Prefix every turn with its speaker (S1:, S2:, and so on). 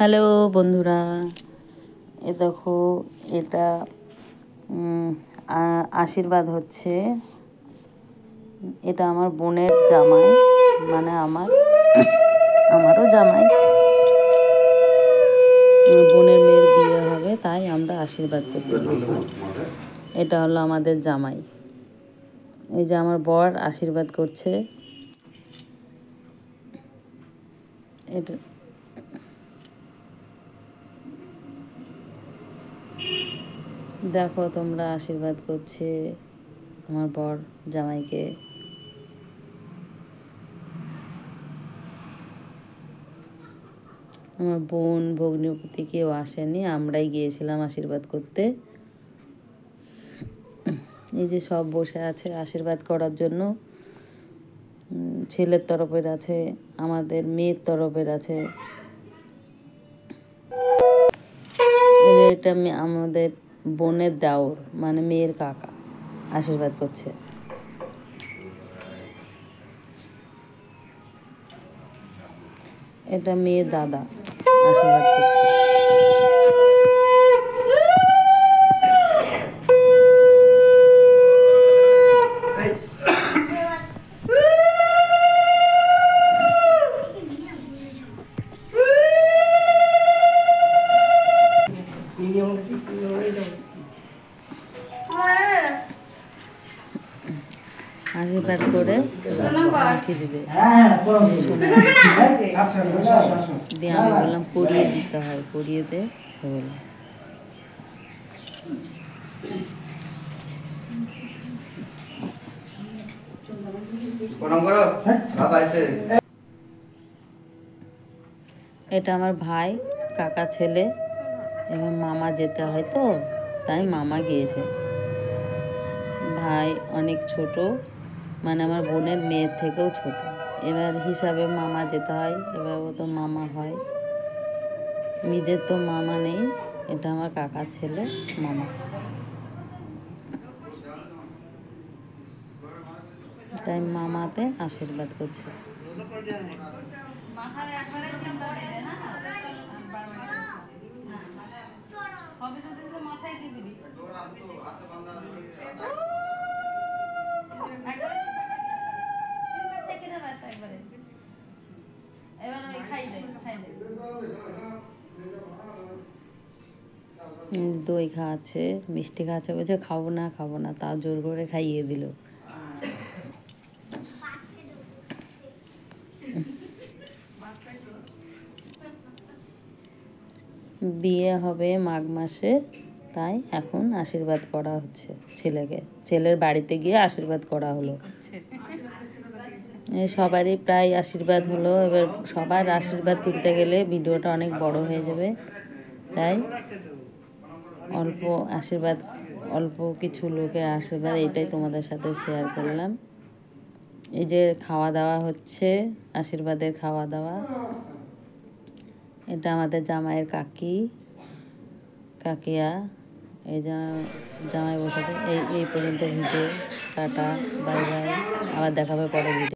S1: Hello বন্ধুরা, এ দেখো এটা আশীর্বাদ হচ্ছে। এটা আমার বোনের জামাই, মানে আমারও জামাই। আমার বোনের মেয়ের বিয়ে হবে, তাই আমরা আশীর্বাদ করতে গিয়েছিলাম। এটা হলো আমাদের জামাই। এই যে আমার বর আশীর্বাদ করছে। এটা দেখো তোমরা, আশীর্বাদ করছে আমার বর জামাইকে। আমার বোন ভগ্নিপতি কেউ আসেনি, আমরাই গিয়েছিলাম আশীর্বাদ করতে। এই যে সব বসে আছে আশীর্বাদ করার জন্য। ছেলের তরফের আছে, আমাদের মেয়ের তরফের আছে। এটা আমাদের বোনের দেওর, মানে মেয়ের কাকা আশীর্বাদ করছে। এটা মেয়ের দাদা আশীর্বাদ করছে। আশীর্বাদ করে উঠিয়ে দিবে দিয়ে আমি বললাম পরিয়ে দিতে হয়, পরিয়ে দে বললাম। এটা আমার ভাই, কাকা ছেলে। এবার মামা যেতে হয় তো, তাই মামা গিয়েছে। ভাই অনেক ছোট, মানে আমার বোনের মেয়ের থেকেও ছোট। এবার হিসাবে মামা যেতে হয়, এবার ও তো মামা হয়। নিজের তো মামা নেই, এটা আমার কাকার ছেলে মামা। তাই মামাতে আশীর্বাদ করছে। দই খাওয়াচ্ছে, মিষ্টি খাওয়াচ্ছে, বলছে খাবো না, তাও জোর করে খাইয়ে দিল। বিয়ে হবে মাঘ মাসে, তাই এখন আশীর্বাদ করা হচ্ছে ছেলেকে। ছেলের বাড়িতে গিয়ে আশীর্বাদ করা হলো। সবারই প্রায় আশীর্বাদ হলো। এবার সবার আশীর্বাদ তুলতে গেলে ভিডিওটা অনেক বড় হয়ে যাবে, তাই অল্প আশীর্বাদ, অল্প কিছু লোকের আশীর্বাদ, এটাই তোমাদের সাথে শেয়ার করলাম। এই যে খাওয়া দাওয়া হচ্ছে, আশীর্বাদের খাওয়া দাওয়া। এটা আমাদের জামাইয়ের কাকিয়া। এই জামাই বসেছে। এই পর্যন্ত ভিডিও। টাটা, বাই বাই, আবার দেখাবে পরে ভিডিও।